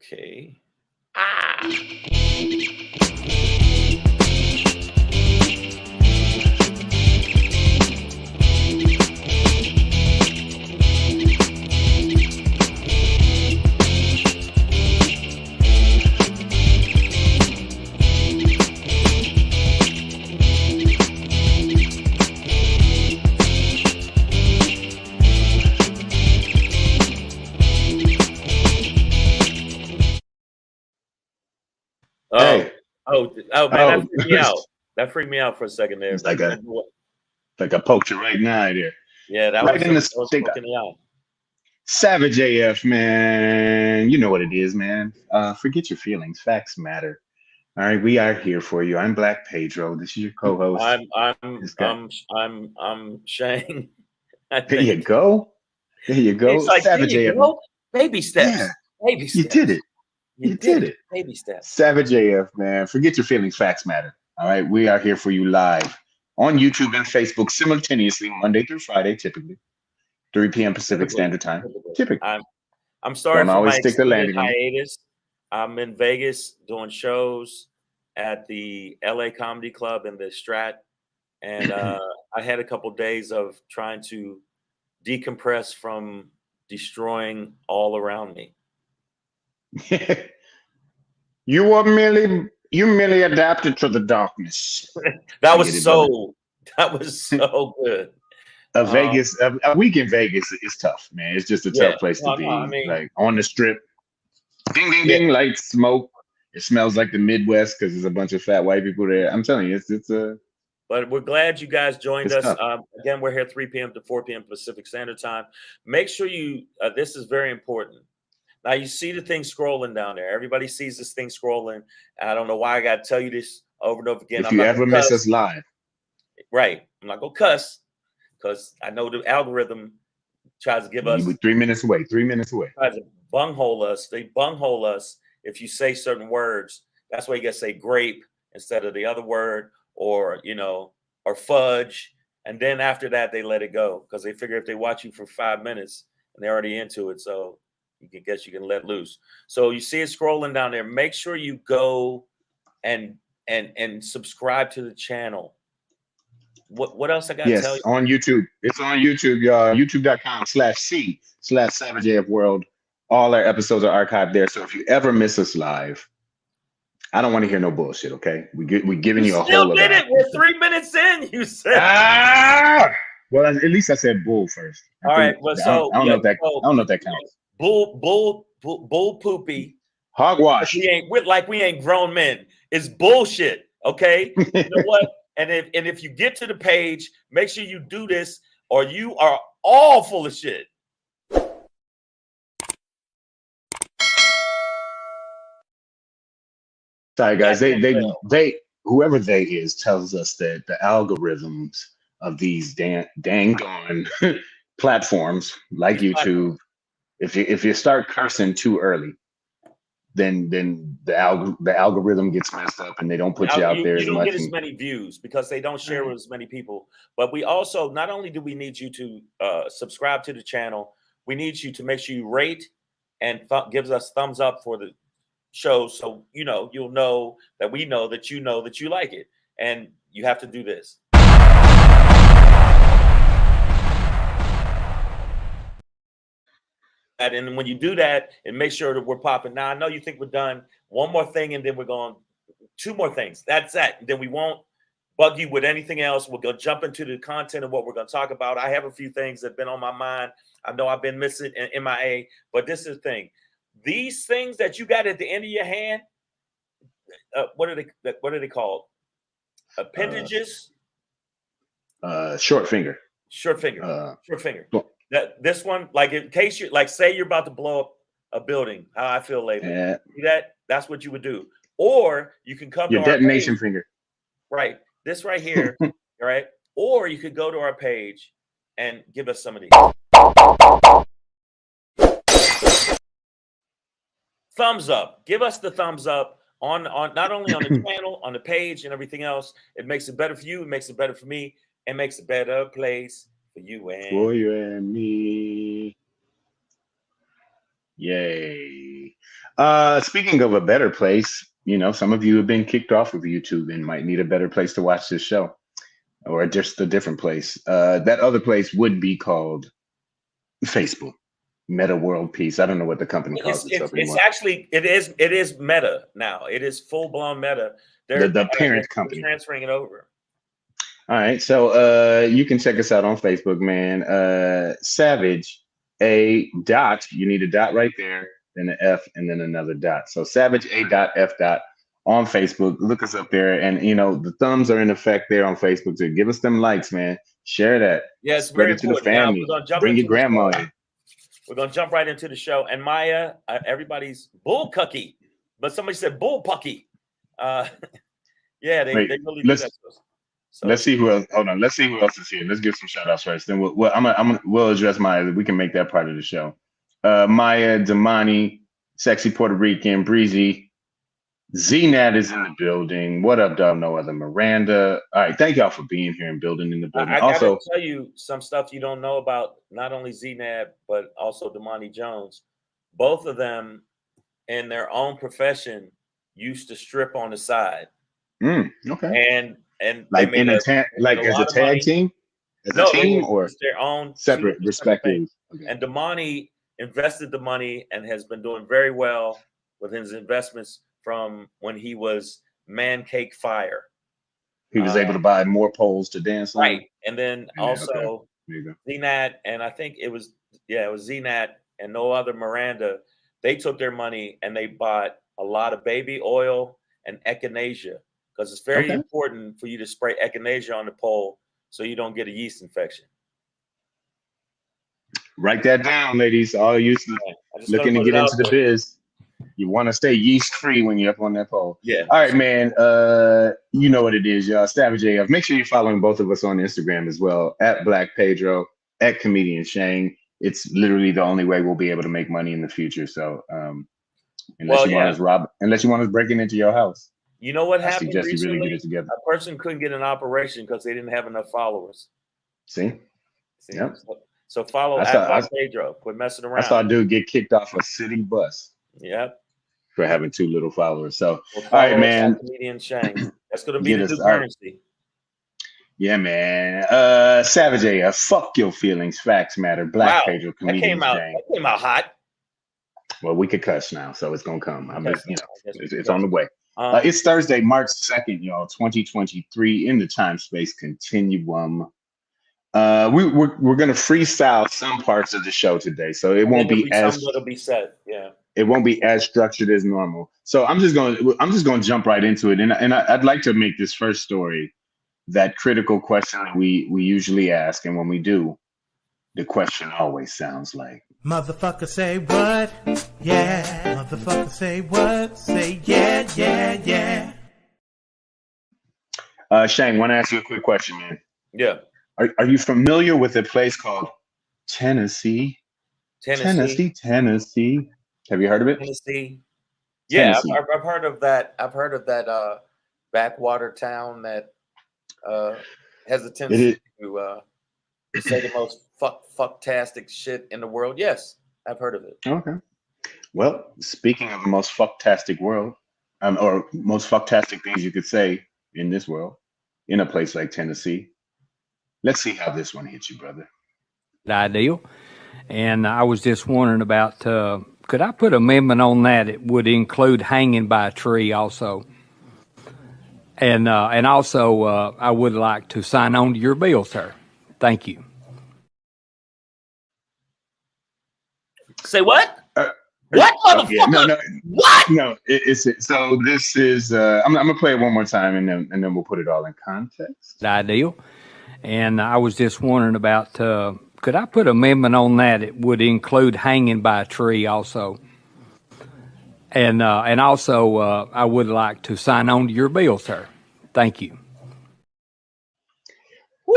Okay. Ah. Hey, Oh, man, that oh, freaked me out. That freaked me out for a second there. it's But like a poked you right now there, yeah, that right was in the that was stink. poking me out. Savage AF, man. You know what it is, man. Forget your feelings. Facts matter. All right, we are here for you. I'm Black Pedro. This is your co-host. I'm I'm This guy. I'm I'm Shane. I There you think go. There you it's go. like there Savage you AF. go. Baby Yeah, steps. Baby you did steps. it. You You did did it. it. Baby steps. Savage AF, man. Forget your feelings. Facts matter. All right, we are here for you live on YouTube and Facebook simultaneously, Monday through Friday, typically 3 p.m. Pacific Typically, Standard Time. typically. Typically, I'm sorry don't for always my stick the extended landing on it. hiatus. I'm in Vegas doing shows at the LA Comedy Club in the Strat, and I had a couple days of trying to decompress from destroying all around me. You merely adapted to the darkness. That I get was it, brother. so that was so good. A Um, Vegas, a week in Vegas is tough, man. It's just a yeah, tough place to no, I be. mean, Like on the strip, ding, ding, yeah, ding, lights, smoke. It smells like the Midwest because there's a bunch of fat white people there. I'm telling you, but we're glad you guys joined it's us. tough. Again, we're here 3 p.m. to 4 p.m. Pacific Standard Time. Make sure you. This is very important. Now you see the thing scrolling down there. Everybody sees this thing scrolling. I don't know why I got to tell you this over and over again. If I'm you not gonna ever miss cuss, us live, right? I'm not gonna cuss because I know the algorithm tries to give you us were 3 minutes away. 3 minutes away. tries to bunghole us. They bunghole us if you say certain words. That's why you got to say grape instead of the other word, or or fudge. And then after that, they let it go because they figure if they watch you for 5 minutes and they're already into it, so you can let loose. So you see it scrolling down there. Make sure you go and and subscribe to the channel. What else I got to tell Yes, you? on YouTube. It's on YouTube, y'all. YouTube.com/C/Savage World. All our episodes are archived there. So if you ever miss us live, I don't want to hear no bullshit. Okay, we're giving You you a still whole other did it. We're option. 3 minutes in. You said. Ah, well, at least I said bull first. I All right. think Well, I don't know if that so I don't know if that counts. bull poopy. Hogwash. We ain't grown men. It's bullshit. Okay. You know what? And if you get to the page, make sure you do this, or you are all full of shit. Sorry, guys. That's They gonna they fail. they whoever they is tells us that the algorithms of these dang gone platforms like These platforms. YouTube, if you start cursing too early, then the algorithm gets messed up and they don't put you out there You as don't get much. as And many views because they don't share right. with as many people. But we also not only do we need you to subscribe to the channel, we need you to make sure you rate and gives us thumbs up for the show, so you'll know that we know that you like it, and you have to do this. And when you do that, and make sure that we're popping. Now I know you think we're done. One more thing, and then we're going. Two more things. That's that. Then we won't bug you with anything else. We're gonna jump into the content of what we're gonna talk about. I have a few things that've been on my mind. I know I've been missing in MIA, but this is the thing. These things that you got at the end of your hand, what are they called? uh, Appendages. Short finger. Short finger. Uh, Short finger. well, That this one, like in case you like, say you're about to blow up a building. How I feel lately. eh, See that? That's what you would do. Or you can come to your our detonation page. finger. Right. This right here. All right. Or you could go to our page and give us some of these. Thumbs up. Give us the thumbs up on not only on the channel, on the page and everything else. It makes it better for you. It makes it better for me. It makes a better place for you For and you and me. Yay. Speaking of a better place, some of you have been kicked off of YouTube and might need a better place to watch this show, or just a different place. That other place would be called Facebook, Meta World Peace. I don't know what the company calls itself It's anymore. actually it is Meta now. It is full blown Meta. The parent company transferring it over. All right, so you can check us out on Facebook, man. Savage A dot. You need a dot right there, then an F, and then another dot. So Savage A dot F dot on Facebook. Look us up there, and the thumbs are in effect there on Facebook. So give us them likes, man. Share that. Yeah, it's Spread very it to the important. Now family. we're gonna jump Bring into your grandma the in. We're gonna jump right into the show. And Maya, everybody's bull cucky, but somebody said bull pucky. Yeah, they really do that to us. So, let's see who else. Hold on. Let's see who else is here. Let's give some shout outs first. Then we'll address Maya. We can make that part of the show. Maya, Damani, Sexy Puerto Rican, Breezy, Z-Nat is in the building. What up, dog? No other Miranda. All right. Thank y'all for being here and building in the building. I gotta tell you some stuff you don't know about not only Z-Nat, but also Damani Jones. Both of them in their own profession used to strip on the side. Okay. And like they made as a tag team, a team, or their own separate, respectively. Okay. And Damani invested the money and has been doing very well with his investments from when he was Man Cake Fire. He was able to buy more poles to dance on. Right, and then also Z-Nat, and I think it was Z-Nat and no other Miranda. They took their money and they bought a lot of baby oil and echinacea. Because it's very important for you to spray echinacea on the pole so you don't get a yeast infection. Write that down, ladies. All you looking to get into the biz. You want to stay yeast free when you're up on that pole. Yeah. All right, man. You know what it is, y'all. Savage AF. Make sure you're following both of us on Instagram as well, at Black Pedro, at Comedian Shane. It's literally the only way we'll be able to make money in the future. So unless you want us breaking into your house. You know what happened recently? You really get it together. A person couldn't get an operation because they didn't have enough followers. See? Yep. So follow at Pedro. Quit messing around. I saw a dude get kicked off a city bus. Yep. For having too little followers. So, all right, man. Comedian Shane. That's going to be the new currency. Yeah, man. Savage AF. Fuck your feelings. Facts matter. Black Pedro. Comedian Shane. That came out hot. Well, we could cuss now, so it's going to come. I'm just, it's on the way. It's Thursday, March 2nd, y'all, 2023 in the time-space continuum. We're gonna freestyle some parts of the show today, so it won't be as it'll be set. Yeah, it won't be as structured as normal. So I'm just gonna jump right into it, and I'd like to make this first story that critical question that we usually ask, and when we do, the question always sounds like, "Motherfucker, say what? Yeah. Motherfucker, say what? Say yeah, yeah, yeah." Shane, want to ask you a quick question, man? Yeah. Are you familiar with a place called Tennessee? Tennessee. Have you heard of it? Tennessee. Yeah, I've heard of that. I've heard of that backwater town that has a tendency to say the most fucktastic shit in the world. Yes, I've heard of it. Okay. Well, speaking of the most fucktastic world, or most fucktastic things you could say in this world, in a place like Tennessee, let's see how this one hits you, brother. Ideal. And I was just wondering about, could I put an amendment on that? It would include hanging by a tree also. And also, I would like to sign on to your bill, sir. Thank you. Say what? What, motherfucker? Yeah, no. What? No, so this is, I'm going to play it one more time, and then we'll put it all in context. Ideal. And I was just wondering about, could I put an amendment on that? It would include hanging by a tree also. And also, I would like to sign on to your bill, sir. Thank you.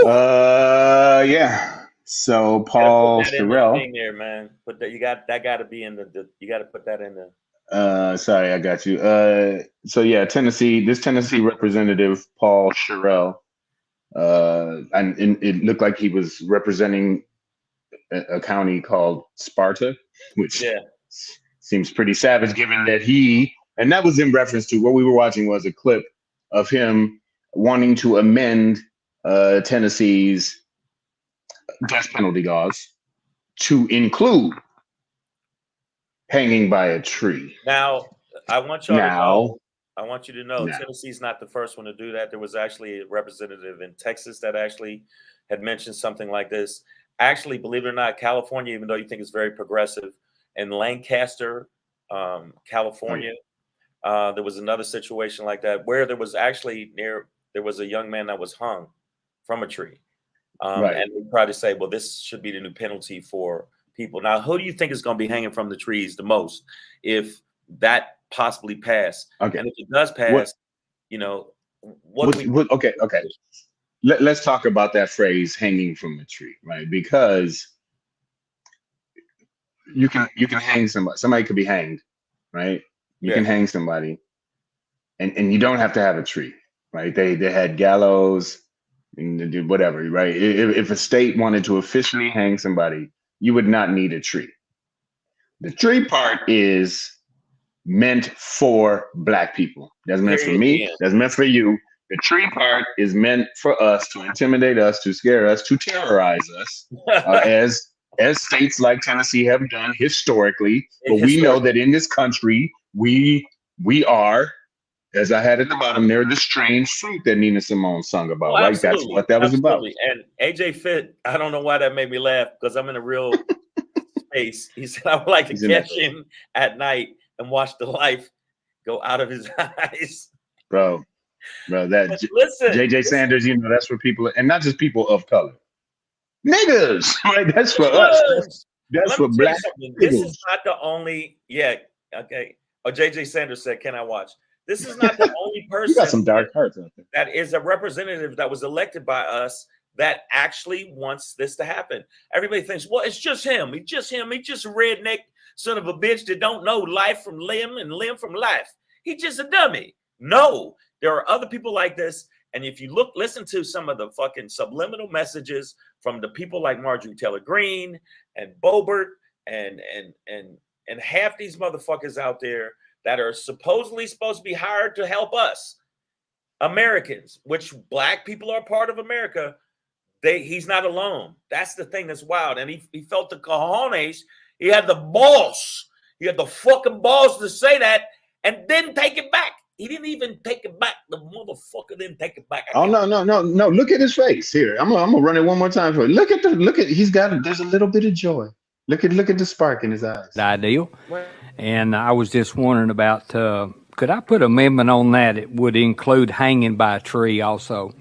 Yeah. So Paul Sherrill. There, man. Put that. That got to be in the. You got to put that in the. Sorry, I got you. So yeah, Tennessee. This Tennessee representative, Paul Sherrill, and it looked like he was representing a county called Sparta, which seems pretty savage, given that and that was in reference to what we were watching was a clip of him wanting to amend Tennessee's death penalty laws to include hanging by a tree. Now, I want y'all to know. I want you to know Tennessee's not the first one to do that. There was actually a representative in Texas that actually had mentioned something like this. Actually, believe it or not, California, even though you think it's very progressive, in Lancaster, California, there was another situation like that where there was actually there was a young man that was hung from a tree. And they tried to say, well, this should be the new penalty for people. Now, who do you think is going to be hanging from the trees the most if that possibly pass? Okay. And if it does pass, okay. Let's talk about that phrase, hanging from a tree, right? Because you can hang somebody. Somebody could be hanged, right? You can hang somebody, and you don't have to have a tree, right? They had gallows and whatever, right? If a state wanted to officially hang somebody, you would not need a tree. The tree part is meant for Black people. That's meant for me. That's meant for you. The tree part is meant for us to intimidate us, to scare us, to terrorize us, as states like Tennessee have done historically. But we know that in this country, we are, as I had at the bottom there, the strange fruit that Nina Simone sung about, right? That's what that was about. And AJ Fit, I don't know why that made me laugh, because I'm in a real space. He said, I would like to catch him at night and watch the life go out of his eyes. Bro, that JJ Sanders, that's for people, and not just people of color. Niggas, right? That's for us. That's for Black people. This is not the only, okay. Oh, JJ Sanders said, can I watch? This is not the only person you got some dark hearts out there. That is a representative that was elected by us that actually wants this to happen. Everybody thinks, well, it's just him. He's just him. He's just a redneck son of a bitch that don't know life from limb and limb from life. He's just a dummy. No, there are other people like this. And if you listen to some of the fucking subliminal messages from the people like Marjorie Taylor Greene and Boebert and half these motherfuckers out there that are supposedly supposed to be hired to help us, Americans, which Black people are part of America, he's not alone. That's the thing that's wild. And he felt the cojones. He had the balls. He had the fucking balls to say that and then take it back. He didn't even take it back. The motherfucker didn't take it back. Oh no! Look at his face here. I'm gonna run it one more time for you. Look at he's got there's a little bit of joy. Look at the spark in his eyes. Ideal. And I was just wondering about could I put an amendment on that? It would include hanging by a tree also.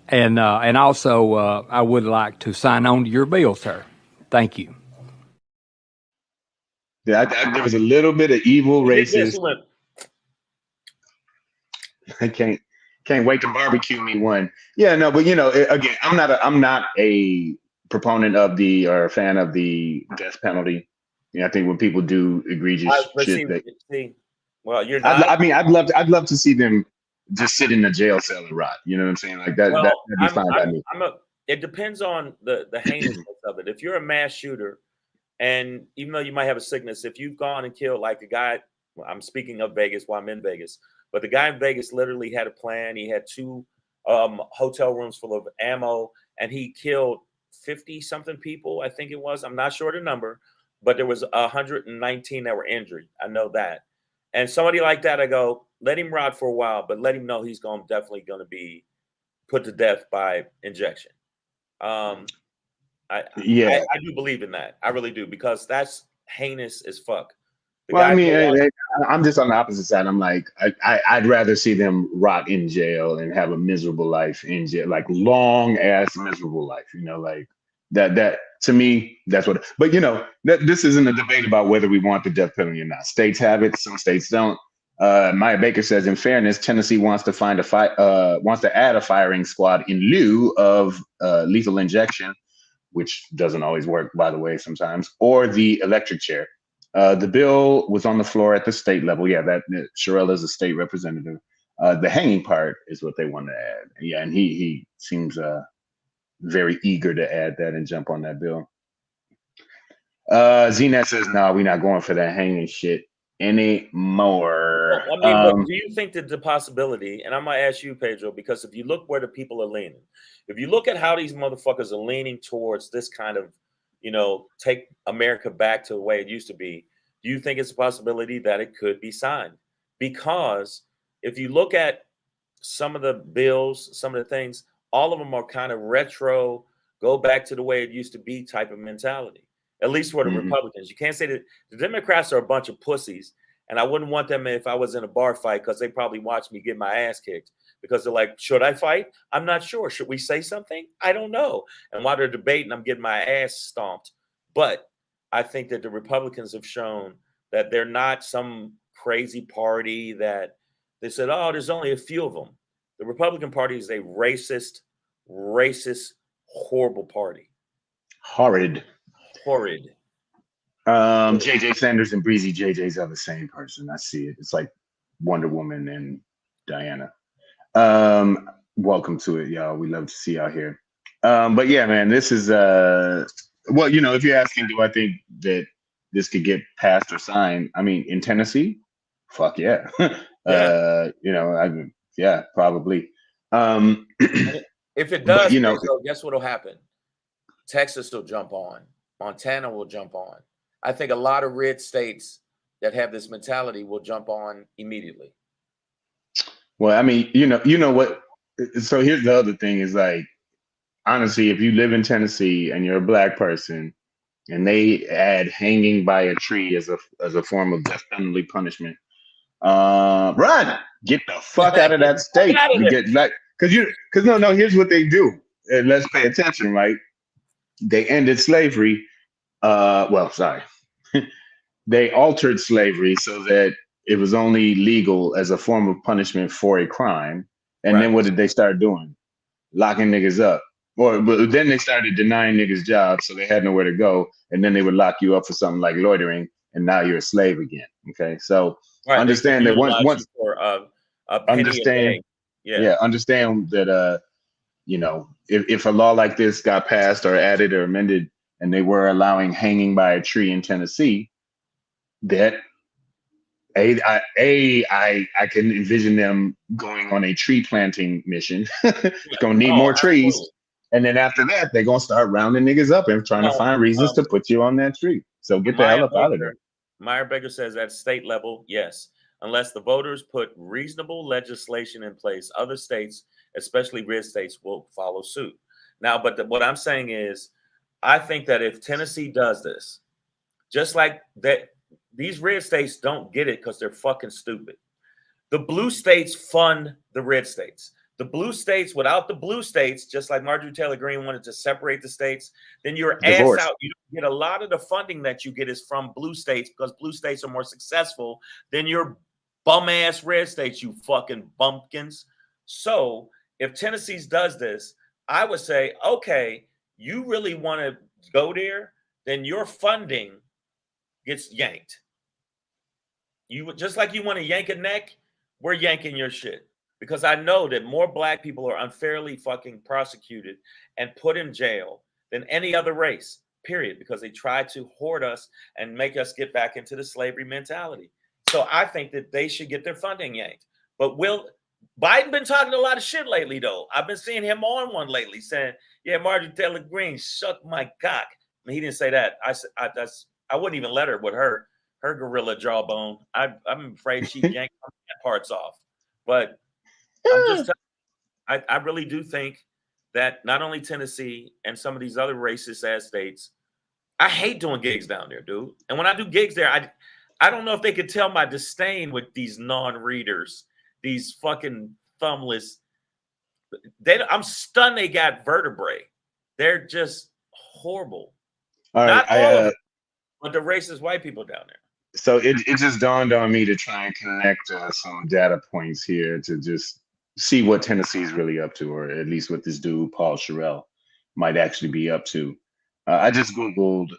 And also I would like to sign on to your bill, sir. Thank you. Yeah, there was a little bit of evil racist. I can't wait to barbecue me one. Yeah, no, but again, I'm not a proponent of or a fan of the death penalty. I think when people do egregious shit, you're not. I'd love to see them just sit in a jail cell and rot. You know what I'm saying? Like that. That'd be fine by me. It depends on the heinousness of it. If you're a mass shooter, and even though you might have a sickness, if you've gone and killed like a guy, I'm speaking of Vegas while I'm in Vegas, but the guy in Vegas literally had a plan. He had 2 hotel rooms full of ammo, and he killed 50 something people. I think it was. I'm not sure the number, but there was 119 that were injured. I know that. And somebody like that, I go, let him rot for a while, but let him know he's definitely going to be put to death by injection. I do believe in that. I really do, because that's heinous as fuck. I'm just on the opposite side. I'm like, I'd rather see them rot in jail and have a miserable life in jail, like long ass miserable life. Like that to me, that's what. But this isn't a debate about whether we want the death penalty or not. States have it, some states don't. Maya Baker says, in fairness, Tennessee wants to add a firing squad in lieu of lethal injection, which doesn't always work, by the way, sometimes, or the electric chair. The bill was on the floor at the state level. Yeah, that Sherelle is a state representative. The hanging part is what they want to add. Yeah, and he seems very eager to add that and jump on that bill. ZNet says, no, we're not going for that hanging shit anymore. Well, I mean, but do you think that the possibility, and I'm gonna ask you, Pedro, because if you look where the people are leaning, if you look at how these motherfuckers are leaning towards this kind of, take America back to the way it used to be, do you think it's a possibility that it could be signed? Because if you look at some of the bills, some of the things, all of them are kind of retro, go back to the way it used to be type of mentality, at least for the Mhm. Republicans. You can't say that the Democrats are a bunch of pussies. And I wouldn't want them if I was in a bar fight because they probably watch me get my ass kicked because they're like, should I fight? I'm not sure. Should we say something? I don't know. And while they're debating, I'm getting my ass stomped. But I think that the Republicans have shown that they're not some crazy party that they said, oh, there's only a few of them. The Republican Party is a racist, horrible party. Horrid. Horrid. JJ Sanders and Breezy JJ's are the same person. I see it. It's like Wonder Woman and Diana. Welcome to it, y'all. We love to see y'all here. But yeah, man, this is well, if you're asking, do I think that this could get passed or signed? I mean, in Tennessee, fuck yeah. Yeah, probably. If it does, but, so guess what'll happen? Texas will jump on. Montana will jump on. I think a lot of red states that have this mentality will jump on immediately. Well, I mean, you know what? So here's the other thing: is like, honestly, if you live in Tennessee and you're a black person, and they add hanging by a tree as a form of death penalty punishment, run, get the fuck out of that state. You get like, because no, here's what they do. And let's pay attention, right? They ended slavery. Well, sorry. They altered slavery so that it was only legal as a form of punishment for a crime. And then what did they start doing? Locking niggas up. But then they started denying niggas jobs, so they had nowhere to go. And then they would lock you up for something like loitering, and now you're a slave again. Okay, so understand that once for a penny understand, a day. Understand that if a law like this got passed or added or amended, and they were allowing hanging by a tree in Tennessee, that I can envision them going on a tree planting mission. It's gonna need more trees. Absolutely. And then after that, they're gonna start rounding niggas up and trying to find reasons to put you on that tree. So get the hell up out of there. Meyer Baker says at state level, yes. Unless the voters put reasonable legislation in place, other states, especially red states, will follow suit. Now, but what I'm saying is, I think that if Tennessee does this, just like that, these red states don't get it because they're fucking stupid. The blue states fund the red states. The blue states, without the blue states, just like Marjorie Taylor Greene wanted to separate the states, then you're ass out. You get a lot of the funding that you get is from blue states because blue states are more successful than your bum ass red states, you fucking bumpkins. So if Tennessee does this, I would say, okay, you really want to go there, then your funding gets yanked. You just like you want to yank a neck, we're yanking your shit. Because I know that more black people are unfairly fucking prosecuted and put in jail than any other race, period, because they try to hoard us and make us get back into the slavery mentality. So I think that they should get their funding yanked. But Biden been talking a lot of shit lately, though. I've been seeing him on one lately saying, yeah, Marjorie Taylor Greene, suck my cock. I mean, he didn't say that. I wouldn't even let her with her gorilla jawbone. I'm afraid she yanked parts off. But I'm just telling you, I really do think that not only Tennessee and some of these other racist ass states, I hate doing gigs down there, dude. And when I do gigs there, I don't know if they could tell my disdain with these non-readers, these fucking thumbless. I'm stunned they got vertebrae. They're just horrible. All right, not all of them, but the racist white people down there. So it just dawned on me to try and connect some data points here to just see what Tennessee is really up to, or at least what this dude, Paul Sherrill, might actually be up to. I just Googled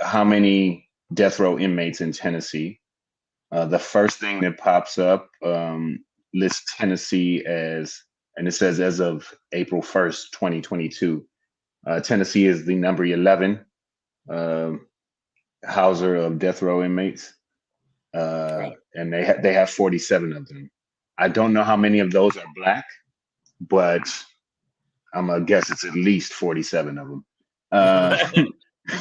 how many death row inmates in Tennessee. The first thing that pops up lists Tennessee and it says as of April 1st, 2022, Tennessee is the number 11 um, houser of death row inmates, Right. and they have 47 of them. I don't know how many of those are black, but I'm gonna guess it's at least 47 of them.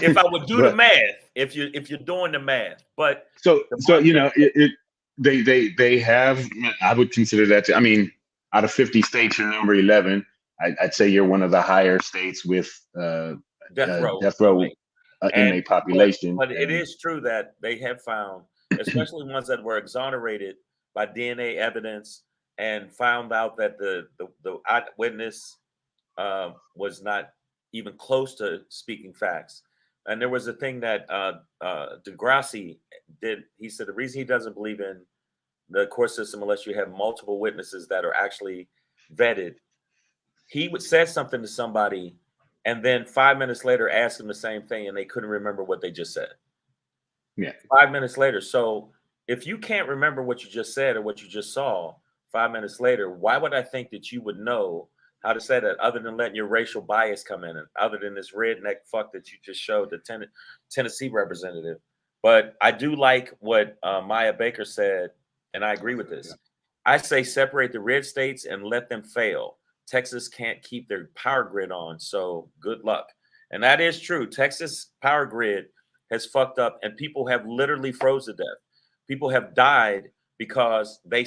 If I would do the But math, if you're doing the math, but the so one you know they have. I would consider that. I mean, out of 50 states, you're number 11. I'd say you're one of the higher states with death row death row inmate. And inmate population. but it is true that they have found, especially ones that were exonerated by DNA evidence and found out that the eyewitness was not even close to speaking facts. And there was a thing that Degrassi did. He said the reason he doesn't believe in the court system unless you have multiple witnesses that are actually vetted. He would say something to somebody, and then 5 minutes later ask them the same thing, and they couldn't remember what they just said. Yeah. 5 minutes later. So if you can't remember what you just said or what you just saw 5 minutes later, why would I think that you would know how to say that other than letting your racial bias come in and other than this redneck fuck that you just showed the Tennessee representative? But I do like what Maya Baker said, and I agree with this. I say separate the red states and let them fail. Texas can't keep their power grid on, so good luck. And that is true. Texas power grid has fucked up, and people have literally froze to death. People have died because they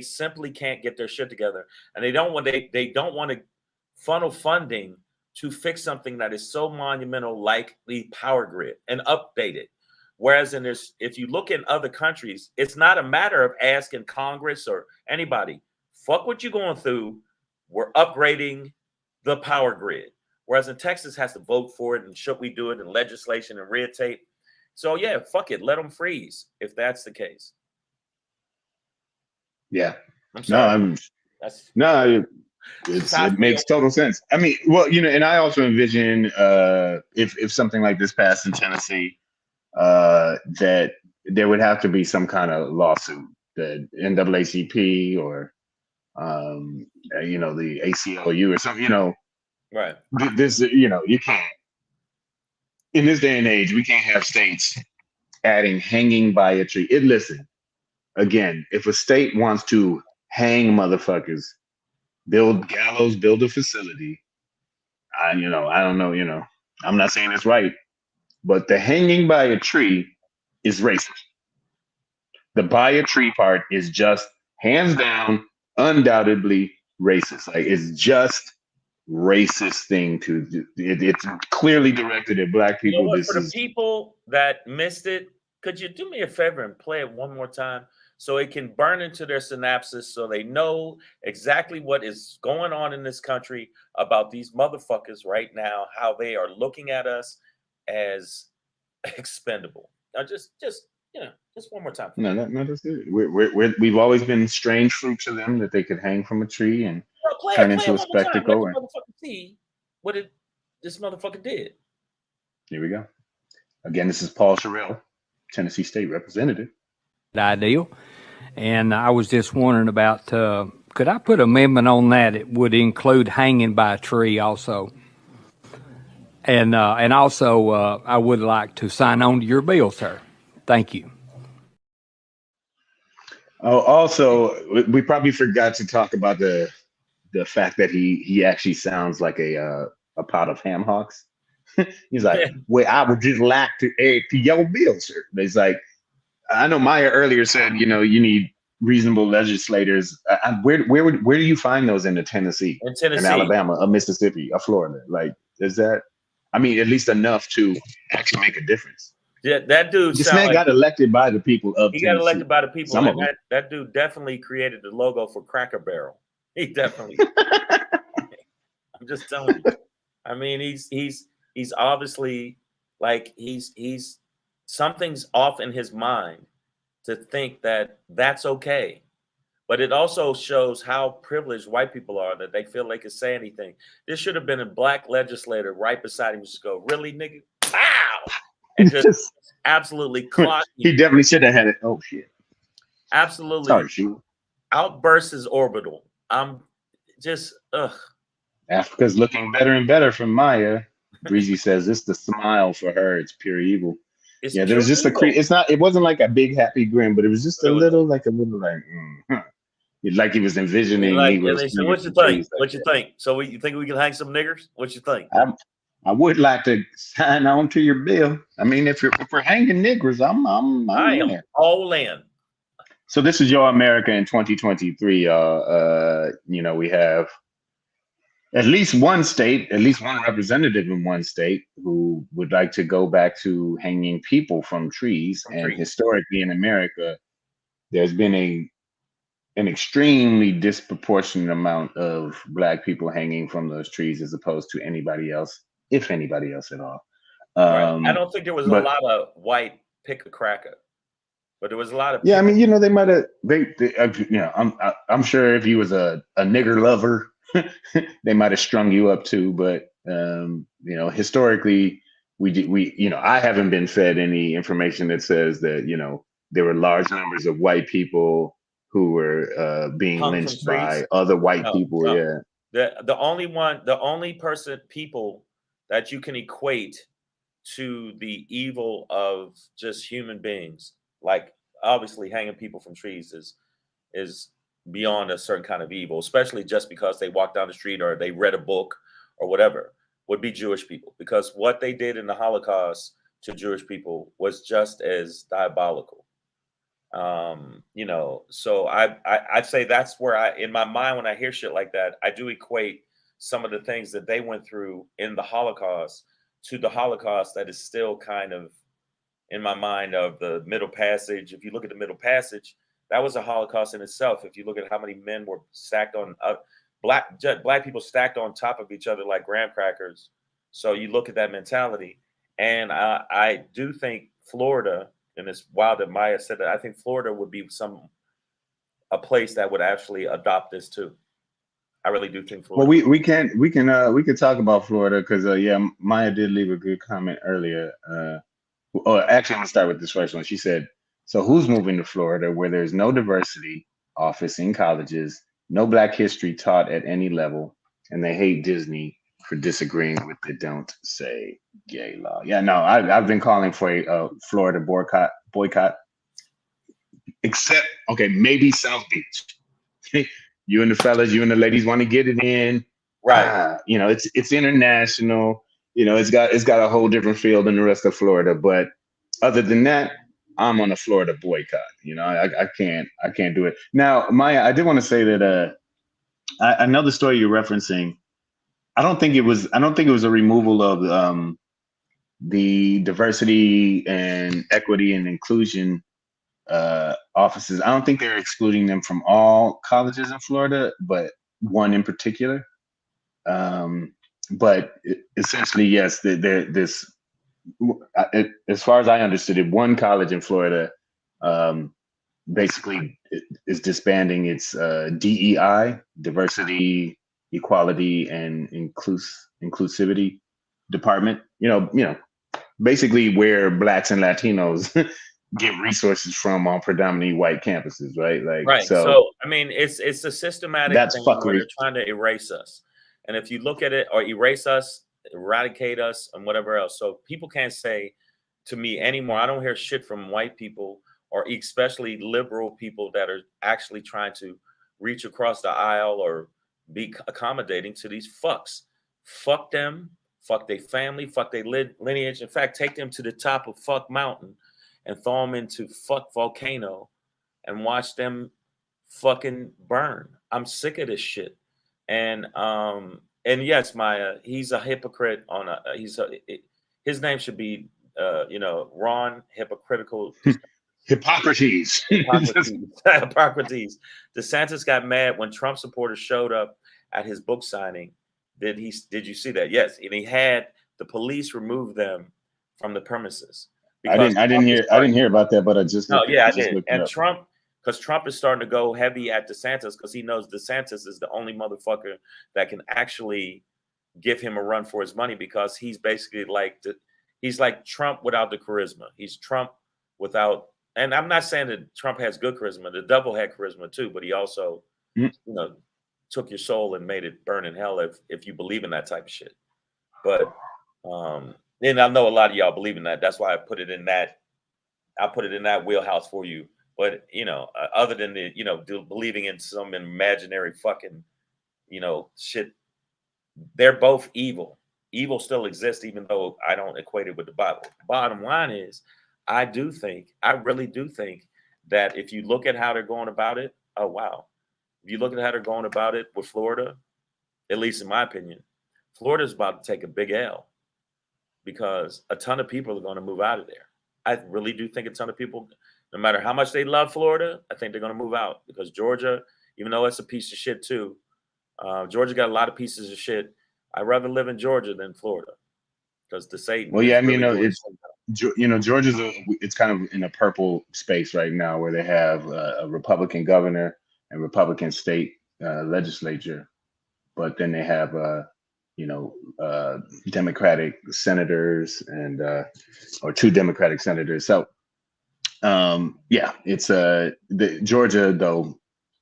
simply can't get their shit together, and they don't want to funnel funding to fix something that is so monumental like the power grid and update it. Whereas if you look in other countries, it's not a matter of asking Congress or anybody, fuck what you're going through. We're upgrading the power grid. Whereas in Texas has to vote for it, and should we do it in legislation and red tape? So yeah, fuck it, let them freeze if that's the case. Yeah. I'm sorry. It makes total sense. I mean, well, you know, and I also envision if something like this passed in Tennessee, that there would have to be some kind of lawsuit, the NAACP or you know, the ACLU or something, you know. Right. This, you know, you can't in this day and age, we can't have states adding hanging by a tree. Listen, again, if a state wants to hang motherfuckers, build gallows, build a facility. I don't know, I'm not saying it's right, but the hanging by a tree is racist. The by a tree part is just hands down, undoubtedly racist. Like it's just racist thing to do. It's clearly directed at black people. You know what, for the people that missed it, could you do me a favor and play it one more time so it can burn into their synapses so they know exactly what is going on in this country about these motherfuckers right now, how they are looking at us as expendable. Now just one more time. No, that's it. We've always been strange fruit to them that they could hang from a tree and turn into a spectacle. Let the motherfucker see what this motherfucker did. Here we go. Again, this is Paul Sherrill, Tennessee State Representative. Ideal. And I was just wondering about, could I put an amendment on that? It would include hanging by a tree also. And also, I would like to sign on to your bill, sir. Thank you. Oh, also, we probably forgot to talk about the fact that he actually sounds like a pot of ham hocks. He's like, well, I would just like to add to your bill, sir. He's like, I know Maya earlier said, you need reasonable legislators. Where do you find those in Tennessee, in Alabama, Mississippi, Florida? Like, is that? I mean, at least enough to actually make a difference. Yeah, that dude. This man got elected by the people of Tennessee. He got elected by the people. And that dude definitely created the logo for Cracker Barrel. He definitely. I'm just telling you. I mean, he's obviously like he's something's off in his mind to think that that's okay. But it also shows how privileged white people are that they feel they can say anything. This should have been a black legislator right beside him. Just go, really, nigga? Pow! And just absolutely clock. He definitely should have had it. Oh shit! Absolutely. Sorry, shoot. Outburst is orbital. I'm just Africa's looking better and better from Maya. Breezy says it's the smile for her. It's pure evil. It's Yeah, there pure was just a evil. it's not. It wasn't like a big happy grin, but it was just But a it was little like huh. Like he was envisioning like, and Negroes they said, swinging "What you from think? trees. Like, What you think? So you think we can hang some niggers? What you think?" I would like to sign on to your bill. I mean, if we're hanging niggers, I'm I am there. all in. So this is your America in 2023. You know, we have at least one state, at least one representative in one state who would like to go back to hanging people from trees. From And trees. historically in America, there's been an extremely disproportionate amount of Black people hanging from those trees as opposed to anybody else, if anybody else at all. Right. I don't think there was a But lot of white pick a cracker, but there was a lot of yeah, I pick. mean, you know, they might have you know, I'm sure if he was a nigger lover, they might have strung you up too. But you know, historically, we you know, I haven't been fed any information that says that, you know, there were large numbers of white people who were being Hung from lynched trees. by other white No, people. no. Yeah. The only people that you can equate to the evil of just human beings, like obviously hanging people from trees is beyond a certain kind of evil, especially just because they walked down the street or they read a book or whatever, would be Jewish people. Because what they did in the Holocaust to Jewish people was just as diabolical. You know, so I'd say that's where in my mind, when I hear shit like that, I do equate some of the things that they went through in the Holocaust to the Holocaust that is still kind of in my mind of the Middle Passage. If you look at the Middle Passage, that was a Holocaust in itself. If you look at how many men were stacked on black people stacked on top of each other like graham crackers. So you look at that mentality, and I do think Florida, and it's wild that Maya said that. I think Florida would be a place that would actually adopt this too. I really do think Well, Florida. we can talk about Florida because yeah, Maya did leave a good comment earlier. Oh, actually, I'm gonna start with this first one. She said, "So who's moving to Florida where there's no diversity office in colleges, no Black history taught at any level, and they hate Disney for disagreeing with the Don't Say Gay law?" Yeah, no, I've been calling for a Florida boycott, except okay, maybe South Beach. You and the fellas, you and the ladies want to get it in. Right. You know, it's international. You know, it's got a whole different feel than the rest of Florida. But other than that, I'm on a Florida boycott. You know, I can't do it. Now, Maya, I did want to say that I know the story you're referencing. I don't think it was a removal of the diversity and equity and inclusion offices. I don't think they're excluding them from all colleges in Florida, but one in particular. But essentially, yes, this, as far as I understood it, one college in Florida basically is disbanding its DEI, diversity, equality, and inclusivity department. You know, basically where Blacks and Latinos get resources from on predominantly white campuses, right? Like, Right. so So I mean, it's a systematic that's thing where fuckery. they're trying to erase us. And if you look at it, or erase us, eradicate us, and whatever else. So people can't say to me anymore, I don't hear shit from white people or especially liberal people that are actually trying to reach across the aisle or be accommodating to these fucks. Fuck them, fuck their family, fuck their lineage. In fact, take them to the top of fuck mountain and throw them into fuck volcano and watch them fucking burn. I'm sick of this shit. And yes, Maya, he's a hypocrite his name should be you know, Ron Hypocritical Hippocrates. Hippocrates. DeSantis got mad when Trump supporters showed up at his book signing. Did you see that? Yes. And he had the police remove them from the premises because I didn't hear about that, but I just no, looked yeah, I just did. looked it And up. because Trump is starting to go heavy at DeSantis because he knows DeSantis is the only motherfucker that can actually give him a run for his money because he's basically he's like Trump without the charisma. He's Trump without, and I'm not saying that Trump has good charisma. The devil had charisma too, but he also, Mm. you know, took your soul and made it burn in hell if you believe in that type of shit. But And I know a lot of y'all believe in that. That's why I put it in that. I put it in that wheelhouse for you. But other than the believing in some imaginary fucking shit, they're both evil. Evil still exists, even though I don't equate it with the Bible. Bottom line is, I really do think that if you look at how they're going about it, oh wow. If you look at how they're going about it with Florida, at least in my opinion, Florida's about to take a big L because a ton of people are going to move out of there. I really do think a ton of people, no matter how much they love Florida, I think they're going to move out because Georgia, even though it's a piece of shit too, Georgia got a lot of pieces of shit. I'd rather live in Georgia than Florida because the state. Well, yeah, I mean, Georgia's it's kind of in a purple space right now where they have a Republican governor and Republican state legislature, but then they have Democratic senators and or 2 Democratic senators. So yeah, it's the Georgia though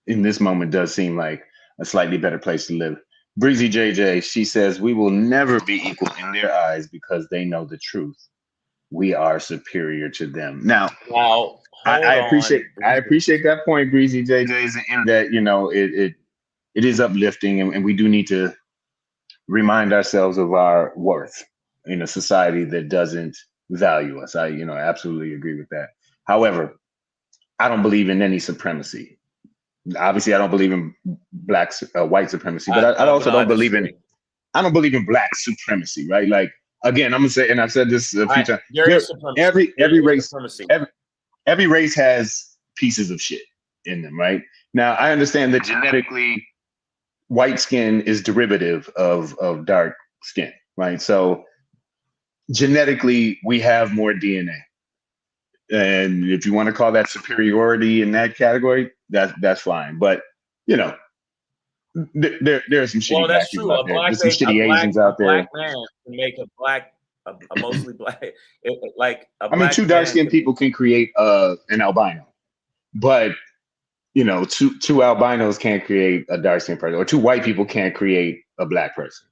in this moment does seem like a slightly better place to live. Breezy JJ, she says, we will never be equal in their eyes because they know the truth. We are superior to them. Now, I appreciate that point, Breezy JJ, in that it is uplifting, and we do need to remind ourselves of our worth in a society that doesn't value us. I absolutely agree with that. However, I don't believe in any supremacy. Obviously, I don't believe in white supremacy, but I also don't believe in black supremacy, right? Like, again, I'm gonna say, and I've said this a few times. Every race has pieces of shit in them, right? Now, I understand that genetically, white skin is derivative of dark skin, right? So genetically, we have more DNA. And if you want to call that superiority in that category, that's fine. But there are some shitty black people out there. There's some shitty Asians out there. A black man can make a mostly black. I mean, 2 dark-skinned people can create an albino, but 2 albinos can't create a dark-skinned person, or 2 white people can't create a black person,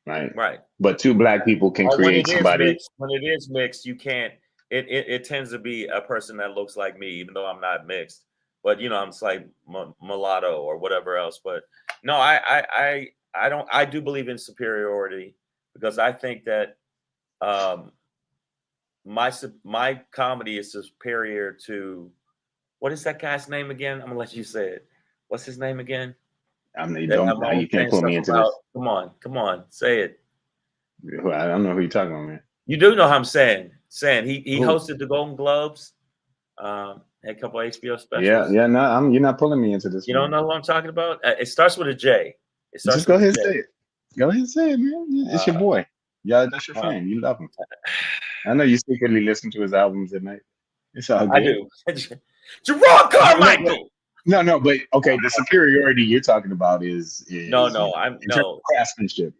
right? Right. But 2 black people can create somebody. When it is mixed, you can't. It tends to be a person that looks like me, even though I'm not mixed. But I'm like mulatto or whatever else. But no, I don't. I do believe in superiority because I think that my comedy is superior to, what is that guy's name again? I'm gonna let you say it. What's his name again? I mean, you can't put me into this. Come on, say it. I don't know who you're talking about, man. You do know how I'm saying. He hosted the Golden Globes. Had a couple of HBO specials. Yeah. No, you're not pulling me into this. You don't know what I'm talking about? It starts with a J. Just go ahead and say it. Go ahead and say it, man. It's your boy. Yeah, that's your friend. You love him. I know you secretly listen to his albums at night. It's all good. I do. Gerard Carmichael. No, but okay. The superiority you're talking about is craftsmanship.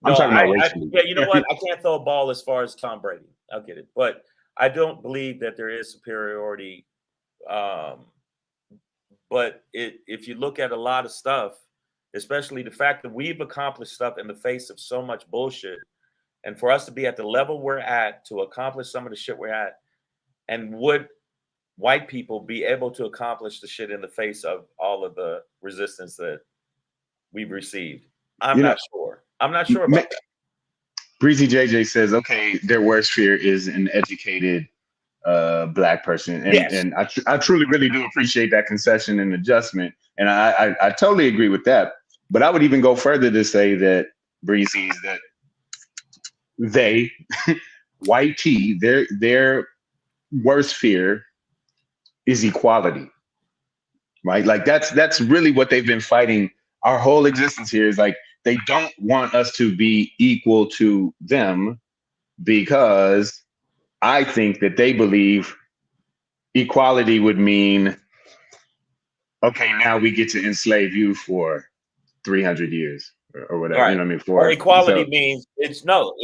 I'm talking about racially. Yeah, you know what? I can't throw a ball as far as Tom Brady. I'll get it, but I don't believe that there is superiority. But if you look at a lot of stuff, especially the fact that we've accomplished stuff in the face of so much bullshit, and for us to be at the level we're at to accomplish some of the shit we're at, and would white people be able to accomplish the shit in the face of all of the resistance that we've received? I'm not sure about that. Breezy JJ says, okay, their worst fear is an educated black person. And, yes. And I truly, really do appreciate that concession and adjustment. And I totally agree with that. But I would even go further to say that, Breezy, is that they, white T, their worst fear is equality, right? Like that's really what they've been fighting our whole existence here, is like, they don't want us to be equal to them, because I think that they believe equality would mean, okay, now we get to enslave you for 300 years or whatever. Right. You know what I mean? Or equality means it's no.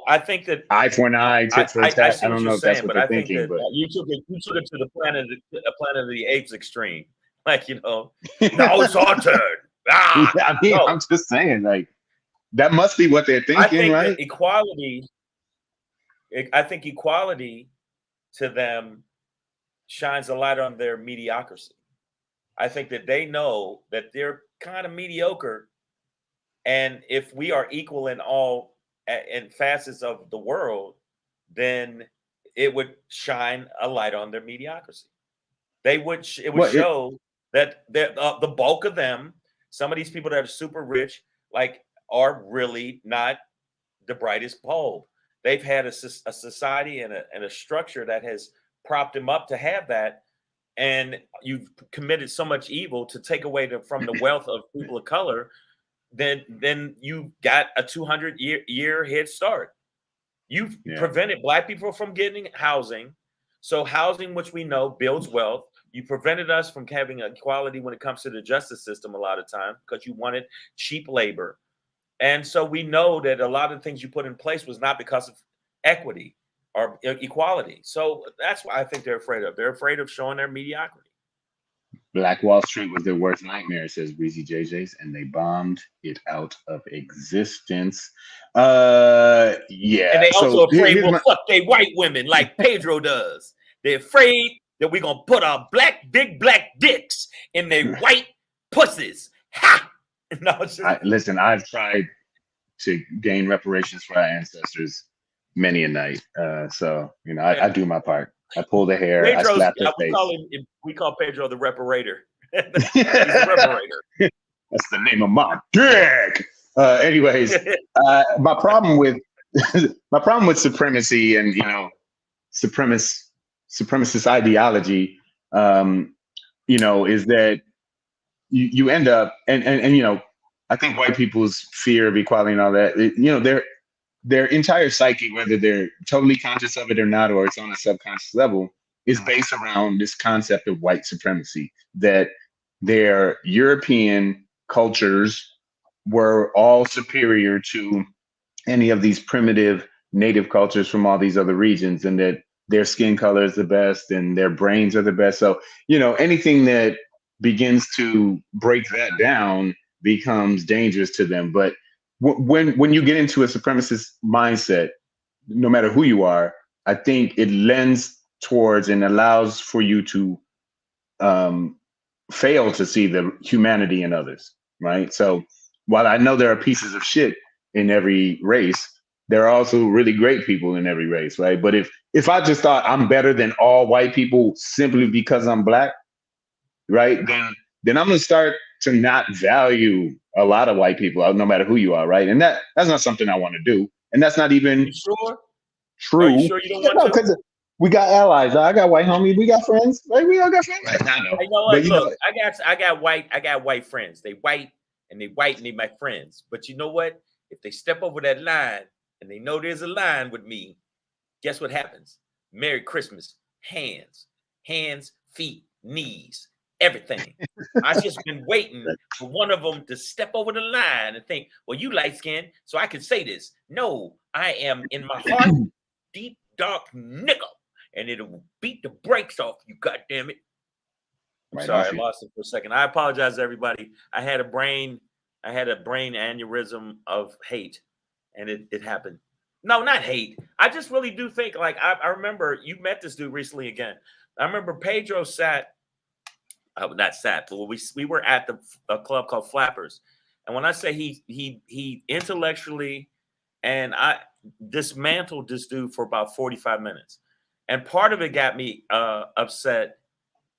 I think that eye for an eye, tit for a tat. I don't know if that's what they're thinking, but you took it to the Planet of the Apes extreme. Like, now it's our turn. I mean, no. I'm just saying, like, that must be what they're I thinking, think right? that equality, I think equality to them shines a light on their mediocrity. I think that they know that they're kind of mediocre, and if we are equal in all in facets of the world, then it would shine a light on their mediocrity. It would Well, show that the bulk of them, some of these people that are super rich, like, are really not the brightest bulb. They've had a society and a structure that has propped them up to have that, and you've committed so much evil to take away from the wealth of people of color. Then you got a 200-year head start. You've prevented Black people from getting housing. So housing, which we know builds wealth, you prevented us from having equality when it comes to the justice system a lot of times because you wanted cheap labor. And so we know that a lot of the things you put in place was not because of equity or equality. So that's why I think they're afraid of. They're afraid of showing their mediocrity. Black Wall Street was their worst nightmare, says Breezy JJ's, and they bombed it out of existence. Yeah. And they also afraid here's we'll fuck they white women like Pedro does. They're afraid that we're gonna put our big black dicks in their white pussies. Ha! No, it's just... Listen, I've tried to gain reparations for our ancestors many a night. So you know, I do my part. I pull the hair. I slap their face. We call Pedro the reparator. He's a reparator. That's the name of my dick. Anyways, my problem with supremacy and supremacist ideology, is that you end up and I think white people's fear of equality and all that, their entire psyche, whether they're totally conscious of it or not, or it's on a subconscious level, is based around this concept of white supremacy, that their European cultures were all superior to any of these primitive native cultures from all these other regions, and that their skin color is the best and their brains are the best. So, anything that begins to break that down becomes dangerous to them. But when you get into a supremacist mindset, no matter who you are, I think it lends towards and allows for you to fail to see the humanity in others, right? So while I know there are pieces of shit in every race, there are also really great people in every race, right? But if I just thought I'm better than all white people simply because I'm Black, right, then I'm gonna start to not value a lot of white people, no matter who you are, right? And that's not something I want to do, and that's not even true. Are you sure you don't want to? Because we got allies. I got white homies. We got friends. Like, we all got friends. I know. I know. But, look, I got white friends. They white and they my friends. But you know what? If they step over that line and they know there's a line with me, guess what happens? Merry Christmas. Hands, feet, knees, everything. I've just been waiting for one of them to step over the line and think, well, you light skinned, so I can say this. No, I am in my heart, deep, dark nickel, and it'll beat the brakes off you, goddammit. I'm sorry, I lost it for a second. I apologize, everybody. I had a brain aneurysm of hate, and it happened. No, not hate. I just really do think, like, I remember you met this dude recently again. I remember Pedro but we were at a club called Flappers. And when I say he intellectually, and I dismantled this dude for about 45 minutes. And part of it got me upset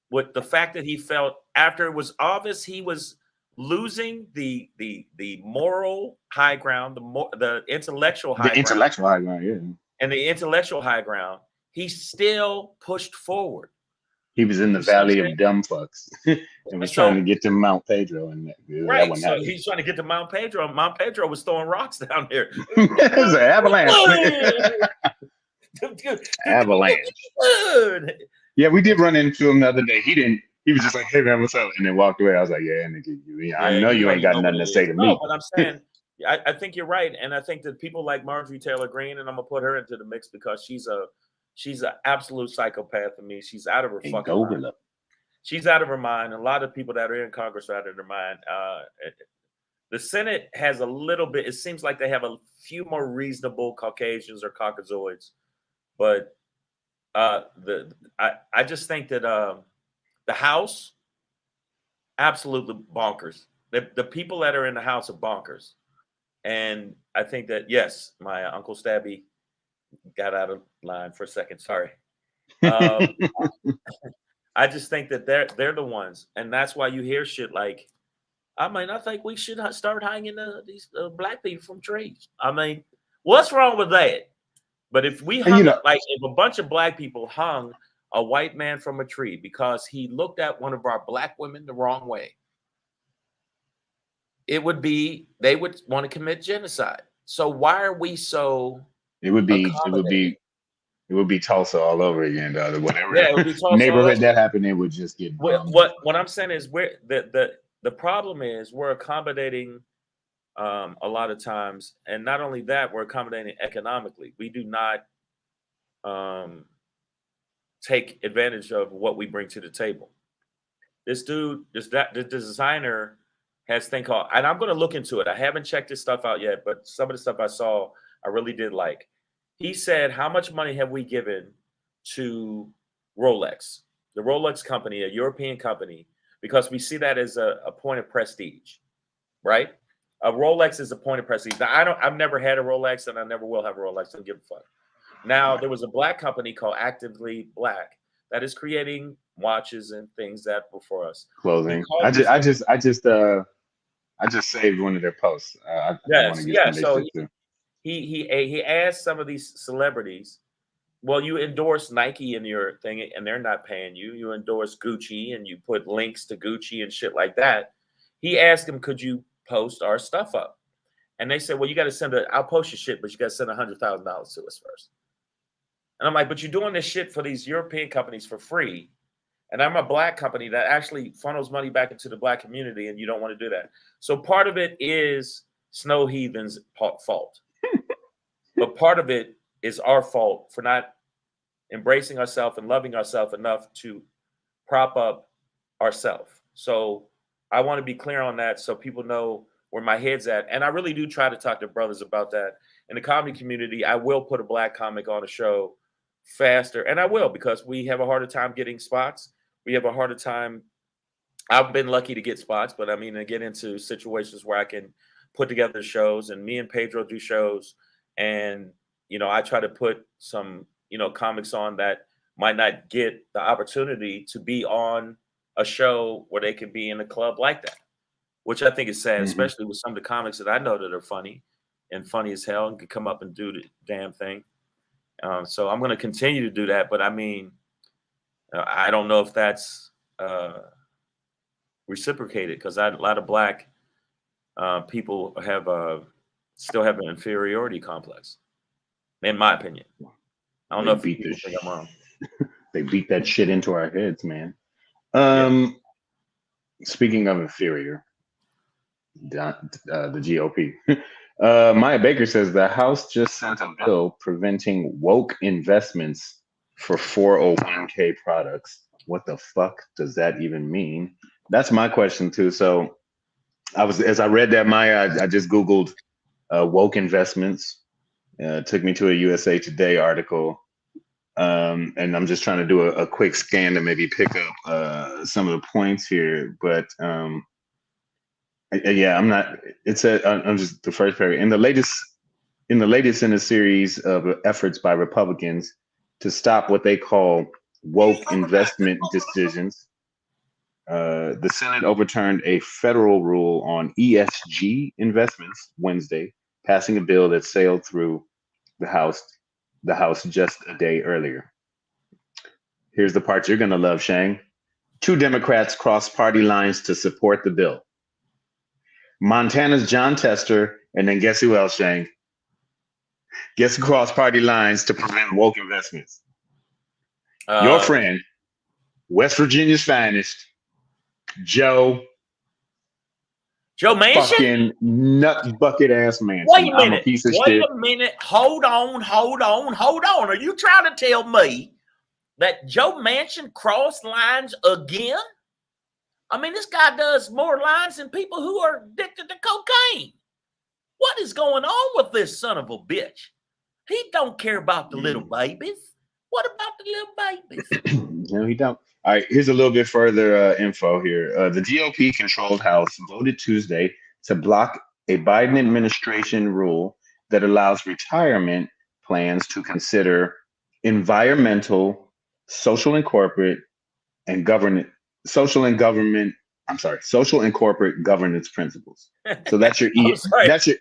with the fact that he felt, after it was obvious he was losing the moral high ground, the intellectual high ground, yeah. And the intellectual high ground, he still pushed forward. He was in the valley of dumb fucks and was trying to get to Mount Pedro. And right, so he's trying to get to Mount Pedro. Mount Pedro was throwing rocks down there. It was an avalanche. Avalanche. Yeah, we did run into him the other day. He was just like, hey, man, what's up? And then walked away. I was like, yeah, nigga, I know you ain't got nothing to say to me. No, but I'm saying, I think you're right. And I think that people like Marjorie Taylor Greene, and I'm going to put her into the mix because she's an absolute psychopath to me. She's out of her fucking mind. She's out of her mind. A lot of people that are in Congress are out of their mind. The Senate has a little bit. It seems like they have a few more reasonable Caucasians or Caucasoids, but I just think that the House, absolutely bonkers. The people that are in the House are bonkers, and I think that yes, my Uncle Stabby got out of line for a second. Sorry. I just think that they're the ones, and that's why you hear shit like, I mean, I think we should start hanging these black people from trees. I mean, what's wrong with that? But if we hung up, like if a bunch of black people hung a white man from a tree because he looked at one of our black women the wrong way, they would want to commit genocide. So why are we so? It would be Tulsa all over again, whatever. Yeah, it would be Tulsa neighborhood that happened, it would just get. What I'm saying is, the problem is we're accommodating a lot of times, and not only that, we're accommodating economically. We do not take advantage of what we bring to the table. This dude, the designer has thing called, and I'm going to look into it. I haven't checked this stuff out yet, but some of the stuff I saw, I really did like. He said, how much money have we given to Rolex, the Rolex company, a European company, because we see that as a point of prestige, right? A Rolex is a point of prestige. Now, I've never had a Rolex, and I never will have a Rolex. I don't give a fuck. Now, there was a black company called Actively Black that is creating watches and things that were for us. Clothing. I just saved one of their posts. I want to get some of their shit too. He asked some of these celebrities, well, you endorse Nike in your thing, and they're not paying you. You endorse Gucci, and you put links to Gucci and shit like that. He asked them, could you post our stuff up? And they said, well, you got to I'll post your shit, but you got to send $100,000 to us first. And I'm like, but you're doing this shit for these European companies for free. And I'm a black company that actually funnels money back into the black community, and you don't want to do that. So part of it is Snow Heathen's fault. But part of it is our fault for not embracing ourselves and loving ourselves enough to prop up ourselves. So I want to be clear on that so people know where my head's at. And I really do try to talk to brothers about that. In the comedy community, I will put a black comic on a show faster. And I will, because we have a harder time getting spots. We have a harder time. I've been lucky to get spots, but I mean, to get into situations where I can put together shows, and me and Pedro do shows. And, you know, I try to put some, you know, comics on that might not get the opportunity to be on a show where they can be in a club like that, which I think is sad, especially with some of the comics that I know that are funny and funny as hell and can come up and do the damn thing. So I'm going to continue to do that. But I mean, I don't know if that's reciprocated, because a lot of black people still have an inferiority complex, in my opinion. I don't know if people think I'm wrong. They beat that shit into our heads, man. Speaking of inferior, the GOP. Maya Baker says the House just sent a bill preventing woke investments for 401k products. What the fuck does that even mean? That's my question too. So as I read that, Maya, I just Googled woke investments. Took me to a USA Today article. And I'm just trying to do a quick scan to maybe pick up some of the points here. But yeah, I'm not. I'm just the first paragraph. In the latest in a series of efforts by Republicans to stop what they call woke investment decisions, the Senate overturned a federal rule on ESG investments Wednesday, passing a bill that sailed through the House just a day earlier. Here's the part you're gonna love, Shang. 2 Democrats crossed party lines to support the bill. Montana's John Tester, and then guess who else, Shang? Guess who crossed party lines to prevent woke investments? Your friend, West Virginia's finest, Joe Manchin? Fucking nut bucket ass man. Wait a minute. I'm a piece of shit. Wait a minute. Hold on. Are you trying to tell me that Joe Manchin crossed lines again? I mean, this guy does more lines than people who are addicted to cocaine. What is going on with this son of a bitch? He don't care about the little babies. What about the little babies? No, he don't. All right, here's a little bit further info here. The GOP-controlled House voted Tuesday to block a Biden administration rule that allows retirement plans to consider environmental, social and corporate, and government, social and government. I'm sorry, social and corporate governance principles. So that's your I'm sorry. That's your.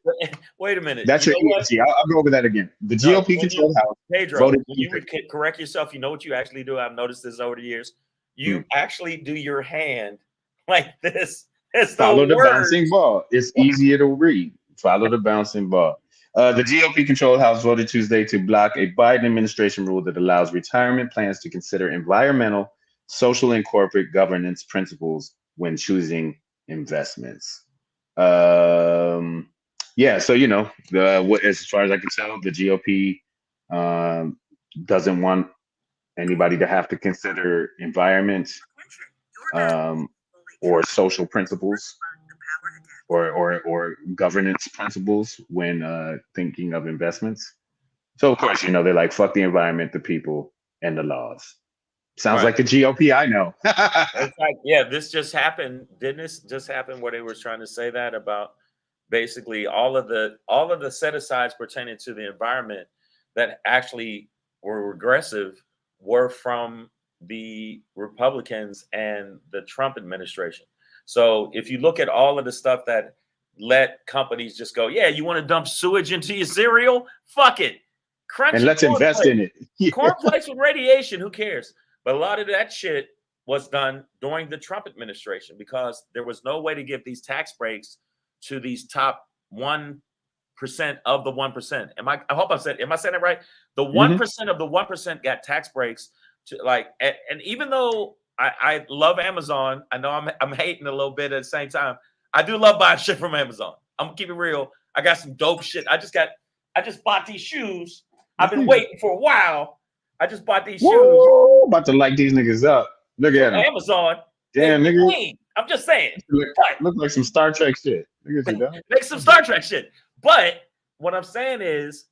Wait a minute. That's your ESG. I'll go over that again. The GOP-controlled House Pedro, voted. when you would correct yourself, you know what you actually do? I've noticed this over the years. You actually do your hand like this. It's Follow the bouncing ball. It's easier to read. Follow the bouncing ball. The GOP-controlled House voted Tuesday to block a Biden administration rule that allows retirement plans to consider environmental, social, and corporate governance principles when choosing investments. Yeah, so as far as I can tell, the GOP doesn't want anybody to have to consider environment or social principles or governance principles when thinking of investments. So of course, they're like, fuck the environment, the people, and the laws. Sounds like the GOP I know. It's like, yeah, this just happened. Didn't this just happen where they were trying to say that about basically all of the set-asides pertaining to the environment that actually were regressive were from the Republicans and the Trump administration. So if you look at all of the stuff that let companies just go, yeah, you want to dump sewage into your cereal? Fuck it. Crunch and let's invest in it. Cornflakes with radiation, who cares? But a lot of that shit was done during the Trump administration because there was no way to give these tax breaks to these top 1% of the 1%. Am I saying that right? The 1% of the 1% got tax breaks to and even though I love Amazon, I know I'm hating a little bit at the same time. I do love buying shit from Amazon. I'm gonna keep it real. I got some dope shit. I just bought these shoes. I've been waiting for a while. I just bought these shoes. About to light these niggas up. Look at them. Amazon. Damn, nigga. I'm just saying. Look like some Star Trek shit. Make some Star Trek shit. But what I'm saying is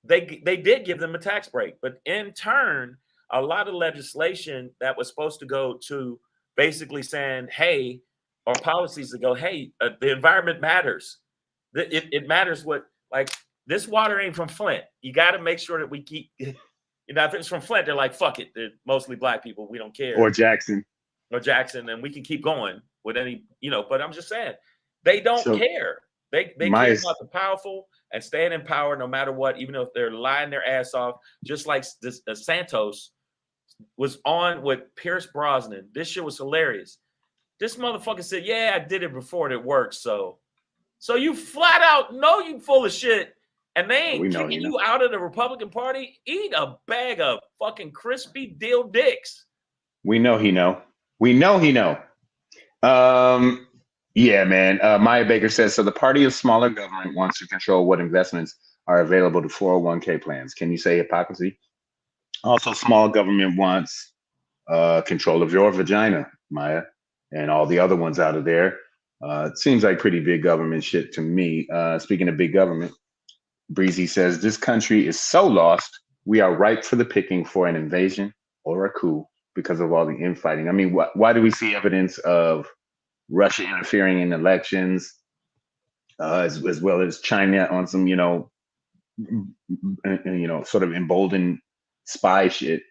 they did give them a tax break. But in turn, a lot of legislation that was supposed to go to basically saying, hey, or policies that go, hey, the environment matters. It matters what, like, this water ain't from Flint. You got to make sure that we keep, if it's from Flint, they're like, fuck it. They're mostly black people. We don't care. Or Jackson, and we can keep going with any, but I'm just saying, they don't care. They care about the powerful and staying in power no matter what, even if they're lying their ass off, just like this Santos was on with Pierce Brosnan. This shit was hilarious. This motherfucker said, yeah, I did it before it worked. So you flat out know you full of shit. And they ain't kicking you out of the Republican Party. Eat a bag of fucking crispy dill dicks. We know he know. Yeah, man. Maya Baker says, so the party of smaller government wants to control what investments are available to 401k plans. Can you say hypocrisy? Also, small government wants control of your vagina, Maya, and all the other ones out of there. It seems like pretty big government shit to me. Speaking of big government, Breezy says, this country is so lost, we are ripe for the picking for an invasion or a coup because of all the infighting. I mean, why do we see evidence of Russia interfering in elections, as well as China on some, sort of emboldened spy shit?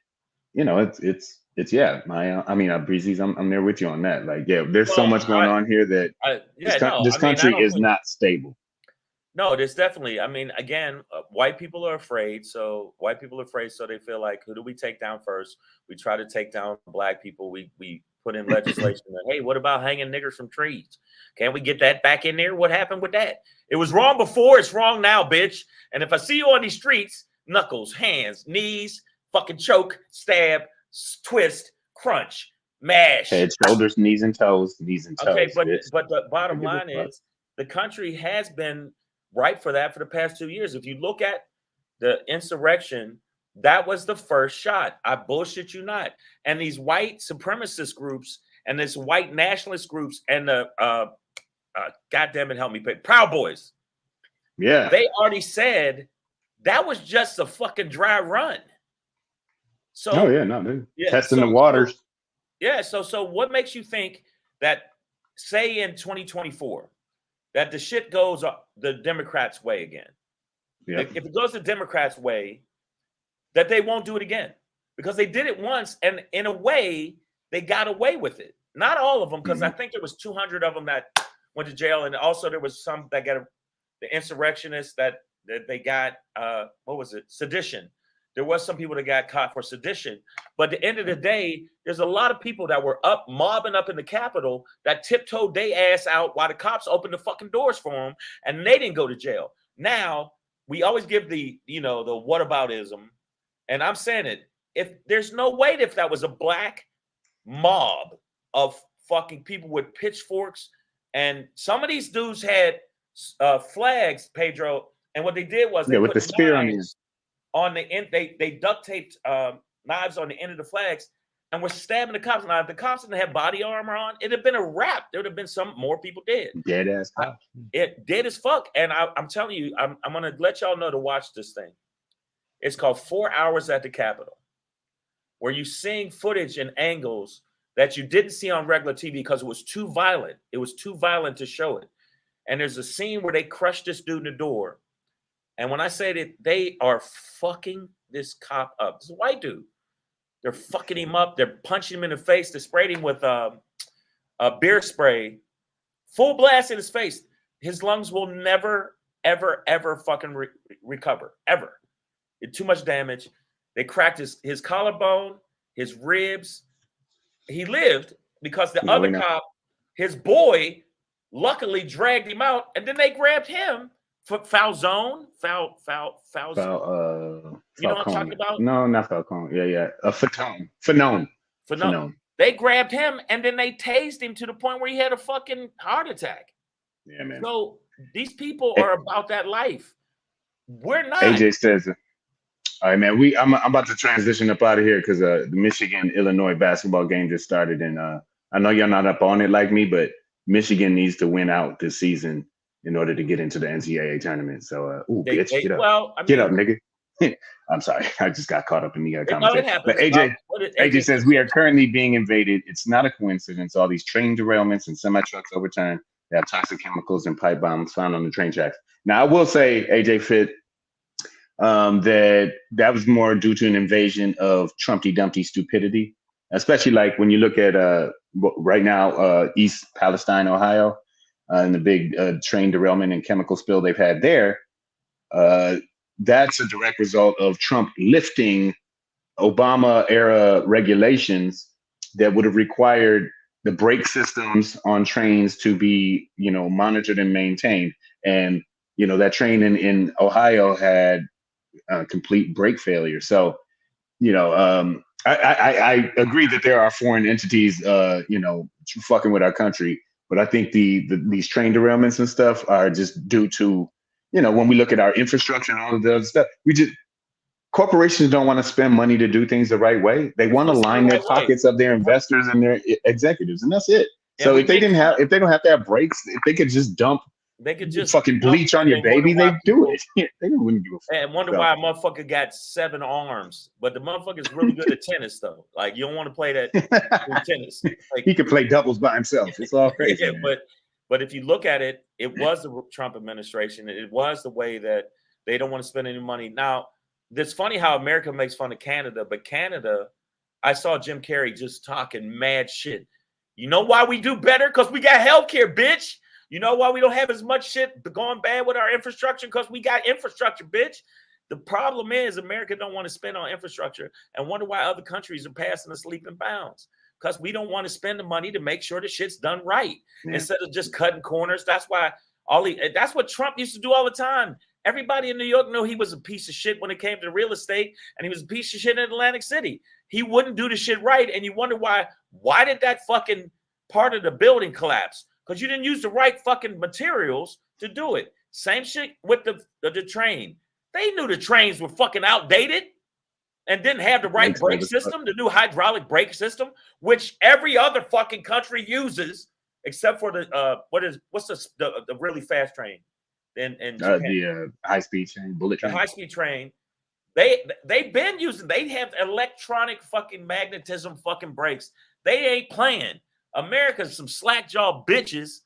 Breezy's, I'm there with you on that. Like, yeah, there's so much going on here that this country is not stable. No, there's definitely. I mean, again, white people are afraid. So they feel like, who do we take down first? We try to take down black people. We put in legislation that, hey, what about hanging niggers from trees? Can't we get that back in there? What happened with that? It was wrong before. It's wrong now, bitch. And if I see you on these streets, knuckles, hands, knees, fucking choke, stab, twist, crunch, mash. Head, shoulders, knees, and toes. Okay, but the bottom line is the country has been ripe for that for the past 2 years. If you look at the insurrection, that was the first shot. I bullshit you not. And these white supremacist groups and this white nationalist groups and the goddamn it, help me, Proud Boys. Yeah. They already said that was just a fucking dry run. So Oh yeah, no, dude. yeah, Testing the waters. So what makes you think that, say in 2024, that the shit goes the Democrats' way again? Yeah. If it goes the Democrats' way, that they won't do it again, because they did it once, and in a way they got away with it. Not all of them, because I think there was 200 of them that went to jail, and also there was some that got the insurrectionists that they got what was it, sedition. There was some people that got caught for sedition, but at the end of the day, there's a lot of people that were mobbing up in the Capitol that tiptoed their ass out while the cops opened the fucking doors for them, and they didn't go to jail. Now we always give the the whataboutism, and I'm saying it. If there's no way if that was a black mob of fucking people with pitchforks, and some of these dudes had flags, Pedro, and what they did was they with put the spear on the end. They duct taped knives on the end of the flags and were stabbing the cops. Now, if the cops didn't have body armor on, it'd have been a wrap. There would have been some more people dead. Dead ass cops. It dead as fuck. And I'm telling you, I'm gonna let y'all know to watch this thing. It's called 4 Hours at the Capitol, where you seeing footage and angles that you didn't see on regular TV because it was too violent. It was too violent to show it. And there's a scene where they crush this dude in the door. And when I say that they are fucking this cop up, this white dude, they're fucking him up. They're punching him in the face. They sprayed him with a beer spray, full blast in his face. His lungs will never, ever, ever fucking recover, ever. It's too much damage. They cracked his collarbone, his ribs. He lived because the other cop, his boy, luckily dragged him out, and then they grabbed him for foul zone. You know what I'm talking about? No, not Falcone. Yeah. Fanone. They grabbed him, and then they tased him to the point where he had a fucking heart attack. Yeah, man. So these people are about that life. We're not. AJ says, all right, man. I'm about to transition up out of here because the Michigan-Illinois basketball game just started, and I know y'all not up on it like me, but Michigan needs to win out this season in order to get into the NCAA tournament. So, bitch, get up. Well, get up, nigga. I'm sorry. I just got caught up in the conversation. No, but AJ says, we are currently being invaded. It's not a coincidence. All these train derailments and semi-trucks overturned. They have toxic chemicals and pipe bombs found on the train tracks. Now, I will say, AJ Fit, that was more due to an invasion of Trumpty Dumpty stupidity, especially like when you look at right now, East Palestine, Ohio, and the big train derailment and chemical spill they've had there. That's a direct result of Trump lifting Obama-era regulations that would have required the brake systems on trains to be, monitored and maintained. And, that train in Ohio had complete brake failure. So, I agree that there are foreign entities, fucking with our country. But I think these train derailments and stuff are just due to, when we look at our infrastructure and all of the other stuff, corporations don't want to spend money to do things the right way. They want to line their pockets of their investors and their executives, and that's it. So if they don't have to have brakes, if they could just fucking bleach on your baby, they do it. They wouldn't give a fuck. And wonder why a motherfucker got 7 arms, but the motherfucker's really good at tennis though. Like you don't want to play that tennis. Like, he could play doubles by himself. It's all crazy. Yeah, but if you look at it, it was the Trump administration. It was the way that they don't want to spend any money. Now, it's funny how America makes fun of Canada, but Canada, I saw Jim Carrey just talking mad shit. You know why we do better? Because we got healthcare, bitch. You know why we don't have as much shit going bad with our infrastructure? Because we got infrastructure, bitch. The problem is America don't want to spend on infrastructure and wonder why other countries are passing us leaping bounds. Because we don't want to spend the money to make sure the shit's done right instead of just cutting corners. That's why that's what Trump used to do all the time. Everybody in New York knew he was a piece of shit when it came to real estate, and he was a piece of shit in Atlantic City. He wouldn't do the shit right, and you wonder why did that fucking part of the building collapse? Because you didn't use the right fucking materials to do it. Same shit with the train. They knew the trains were fucking outdated. and didn't have the right Makes brake sense. system, the new hydraulic brake system, which every other fucking country uses, except for the what's the really fast train in Japan, The high-speed train, bullet the train. high-speed train. They've been using. They have electronic fucking magnetism fucking brakes. They ain't playing. America's some slack-jawed bitches,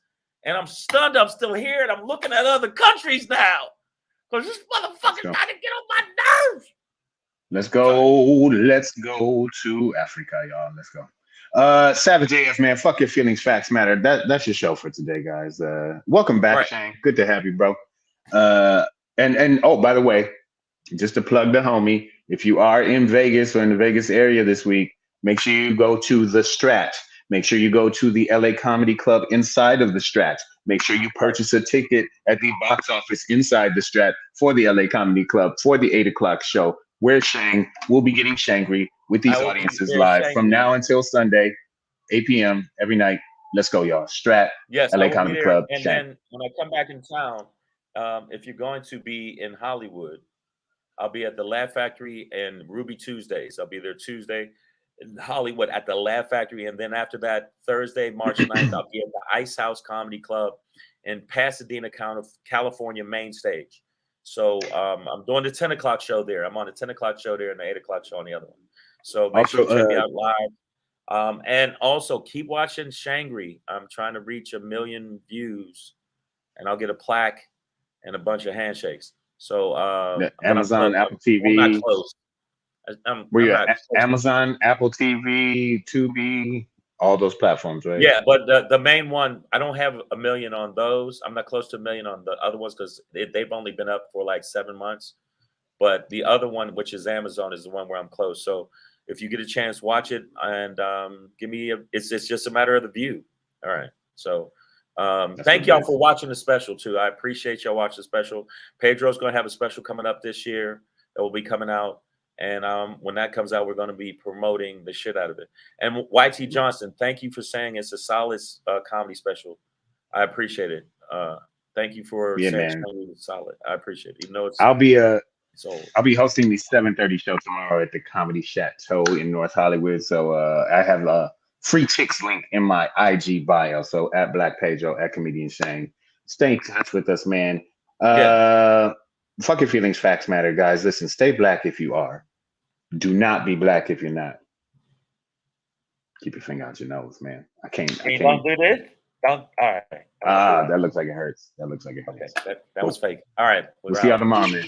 and I'm stunned. I'm still here, and I'm looking at other countries now because this motherfucker got to get on my nerves. Let's go to Africa, y'all. Let's go. Savage AF, man. Fuck your feelings, facts matter. That's your show for today, guys. Welcome back, Right. Shane. Good to have you, bro. And oh, by the way, just to plug the homie, if you are in Vegas or in the Vegas area this week, make sure you go to the Strat. Make sure you go to the LA Comedy Club inside of the Strat. Make sure you purchase a ticket at the box office inside the Strat for the LA Comedy Club for the 8 o'clock show, where Shang will be getting Shangri with these audiences live from now until Sunday, 8 p.m. every night. Let's go, y'all. Strat, yes, LA Comedy Club. And Shang. then when I come back in town, if you're going to be in Hollywood, I'll be at the Laugh Factory and Ruby Tuesdays. I'll be there Tuesday in Hollywood at the Laugh Factory. And then after that, Thursday, March 9th, I'll be at the Ice House Comedy Club in Pasadena, California main stage. So I'm doing the 10 o'clock show there. I'm on the 10 o'clock show there and the 8 o'clock show on the other one. So make sure you check me out live. And also keep watching Shangri. I'm trying to reach 1 million views, and I'll get a plaque and a bunch of handshakes. So Amazon, Apple TV. I'm not close. Were you at Amazon, Apple TV, Tubi, all those platforms, right? Yeah, but the main one, I don't have 1 million on those. I'm not close to 1 million on the other ones because they've only been up for like 7 months. But the other one, which is Amazon, is the one where I'm close. So if you get a chance, watch it and give me it's just a matter of the view. All right. So thank y'all for watching the special too. I appreciate y'all watching the special. Pedro's going to have a special coming up this year that will be coming out. And when that comes out, we're going to be promoting the shit out of it. And YT Johnson, thank you for saying it's a solid comedy special. I appreciate it. Thank you for saying it's solid. I appreciate it. Even though I'll be hosting the 7:30 show tomorrow at the Comedy Chateau in North Hollywood. So I have a free chicks link in my IG bio. So at Black Pedro, at Comedian Shane. Stay in touch with us, man. Fuck your feelings, facts matter, guys. Listen, stay black if you are. Do not be black if you're not. Keep your finger out your nose, man. I can't. Don't do this. Don't. All right. That looks like it hurts. That looks like it hurts. Okay, that was fake. All right. We'll see y'all tomorrow, man.